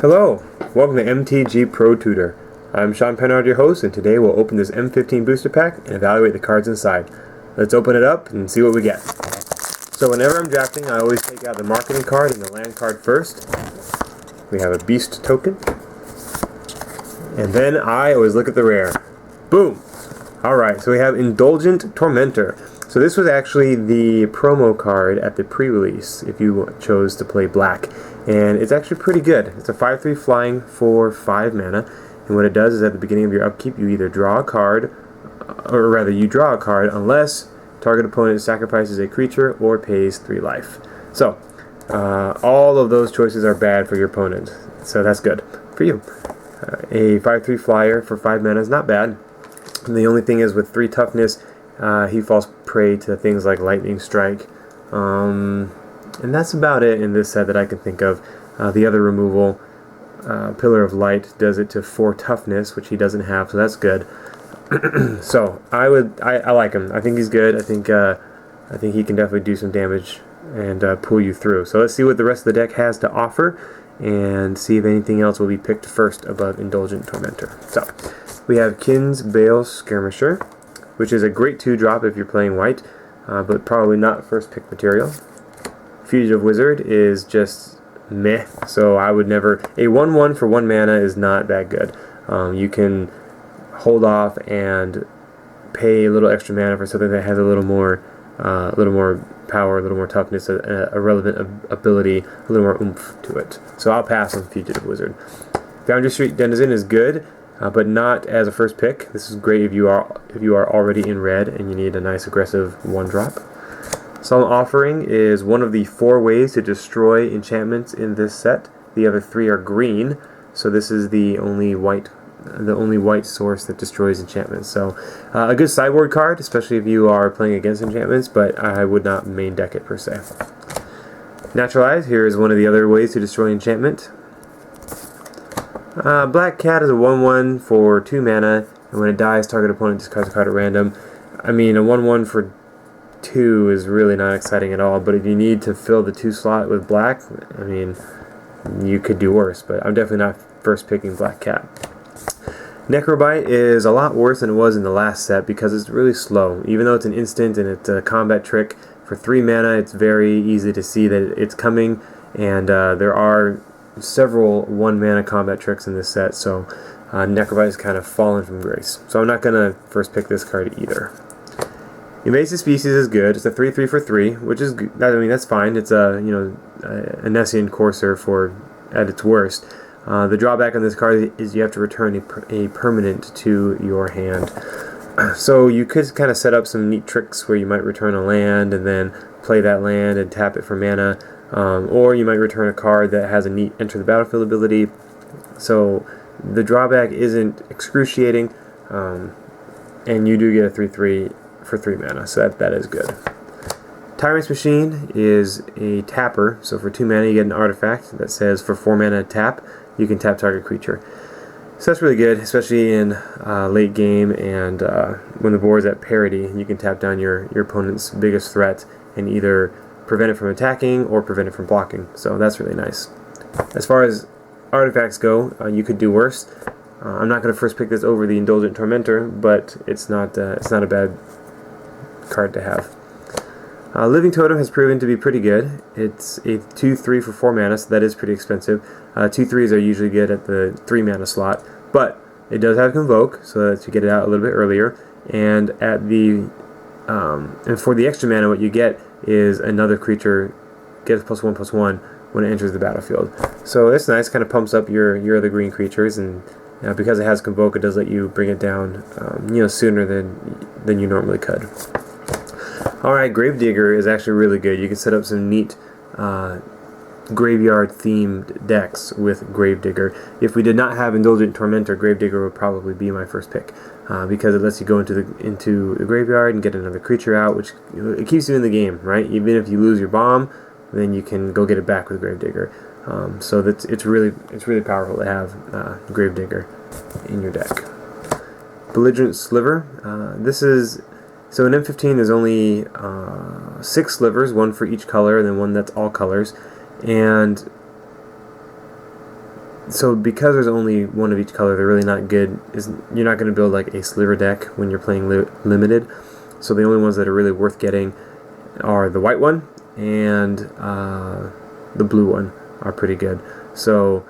Hello, welcome to MTG Pro Tutor. I'm Sean Pennard, your host, and today we'll open this M15 booster pack and evaluate the cards inside. Let's open it up and see what we get. So whenever I'm drafting, I always take out the marketing card and the land card first. We have a beast token. And then I always look at the rare. Boom! Alright, so we have Indulgent Tormentor. So this was actually the promo card at the pre-release if you chose to play black. And it's actually pretty good. It's a 5/3 flying for 5 mana. And what it does is at the beginning of your upkeep you either draw a card, or rather you draw a card unless target opponent sacrifices a creature or pays 3 life. So all of those choices are bad for your opponent. So that's good for you. A 5/3 flyer for 5 mana is not bad. And the only thing is with 3 toughness, he falls prey to things like Lightning Strike. And that's about it in this set that I can think of. The other removal, Pillar of Light, does it to 4 toughness, which he doesn't have, so that's good. So I like him. I think he's good. I think he can definitely do some damage and pull you through. So let's see what the rest of the deck has to offer and see if anything else will be picked first above Indulgent Tormentor. So we have Kin's Bale Skirmisher, which is a great 2-drop if you're playing white, but probably not first pick material. Fugitive Wizard is just meh, so I would never... A 1/1 for 1 mana is not that good. You can hold off and pay a little extra mana for something that has a little more power, a little more toughness, a relevant ability, a little more oomph to it. So I'll pass on Fugitive Wizard. Foundry Street Denizen is good, but not as a first pick. This is great if you are already in red and you need a nice aggressive 1-drop. Solemn Offering is one of the 4 ways to destroy enchantments in this set. The other 3 are green, so this is the only white source that destroys enchantments. So a good sideboard card, especially if you are playing against enchantments, but I would not main deck it per se. Naturalize, here is one of the other ways to destroy enchantment. Black Cat is a 1/1 for 2 mana, and when it dies, target opponent discards a card at random. I mean, a 1/1 for 2 is really not exciting at all, but if you need to fill the 2 slot with black, I mean, you could do worse, but I'm definitely not first picking Black Cat. Necrobite is a lot worse than it was in the last set because it's really slow. Even though it's an instant and it's a combat trick, for 3 mana it's very easy to see that it's coming, and there are several 1 mana combat tricks in this set, so Necrobite has kind of fallen from grace. So I'm not going to first pick this card either. Invasive Species is good. It's a 3/3 for 3, which is good. I mean, that's fine. It's a a Nessian Courser for at its worst. The drawback on this card is you have to return a permanent to your hand. So you could kind of set up some neat tricks where you might return a land and then play that land and tap it for mana, or you might return a card that has a neat Enter the Battlefield ability. So the drawback isn't excruciating, and you do get a 3/3 for 3 mana, so that is good. Tyrant's Machine is a tapper, so for 2 mana you get an artifact that says for 4 mana tap, you can tap target creature. So that's really good, especially in late game and when the board's at parity, you can tap down your opponent's biggest threat and either prevent it from attacking or prevent it from blocking, so that's really nice. As far as artifacts go, you could do worse. I'm not going to first pick this over the Indulgent Tormentor, but it's not a bad card to have. Living Totem has proven to be pretty good. It's a 2/3 for 4 mana, so that is pretty expensive. 2/3s are usually good at the 3 mana slot, but it does have Convoke, so that you get it out a little bit earlier. And at the and for the extra mana, what you get is another creature gets +1/+1 when it enters the battlefield. So it's nice, kind of pumps up your other green creatures, and because it has Convoke, it does let you bring it down sooner than you normally could. Alright, Gravedigger is actually really good. You can set up some neat graveyard-themed decks with Gravedigger. If we did not have Indulgent Tormentor, Gravedigger would probably be my first pick because it lets you go into the graveyard and get another creature out, which it keeps you in the game, right? Even if you lose your bomb, then you can go get it back with Gravedigger. So it's really powerful to have Gravedigger in your deck. Belligerent Sliver. So in M15 there's only 6 slivers, 1 for each color, and then 1 that's all colors. And So because there's only one of each color, they're really not good. You're not going to build like a sliver deck when you're playing limited. So the only ones that are really worth getting are the white one and the blue one are pretty good. So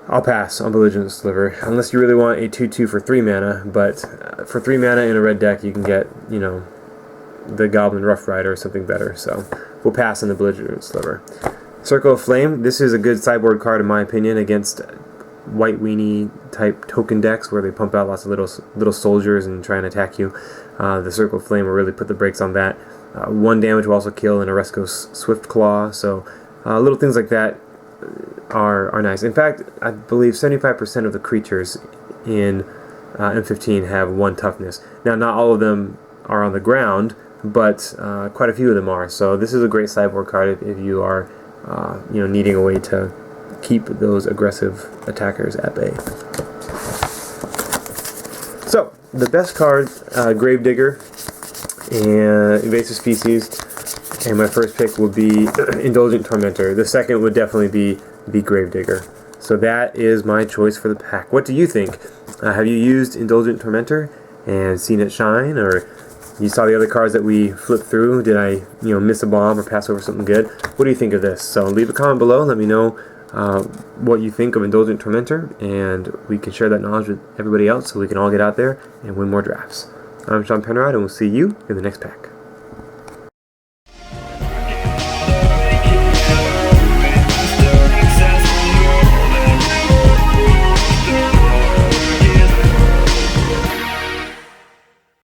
I'll pass on Belligerent Sliver unless you really want a 2/2 for 3 mana. But for 3 mana in a red deck, you can get, you know, the Goblin Rough Rider or something better. So we'll pass on the Belligerent Sliver. Circle of Flame. This is a good sideboard card in my opinion against white weenie type token decks where they pump out lots of little soldiers and try and attack you. The Circle of Flame will really put the brakes on that. 1 damage will also kill an Oresco's Swift Claw. So little things like that are nice. In fact, I believe 75% of the creatures in M15 have 1 toughness. Now, not all of them are on the ground, but quite a few of them are. So this is a great sideboard card if you are you know, needing a way to keep those aggressive attackers at bay. So the best card, Gravedigger and Invasive Species, and my first pick will be Indulgent Tormentor. The second would definitely be the Gravedigger. So that is my choice for the pack. What do you think? Have you used Indulgent Tormentor and seen it shine, or you saw the other cards that we flipped through? Did I, you know, miss a bomb or pass over something good? What do you think of this? So leave a comment below. Let me know what you think of Indulgent Tormentor, and we can share that knowledge with everybody else so we can all get out there and win more drafts. I'm Sean Penrod, and we'll see you in the next pack.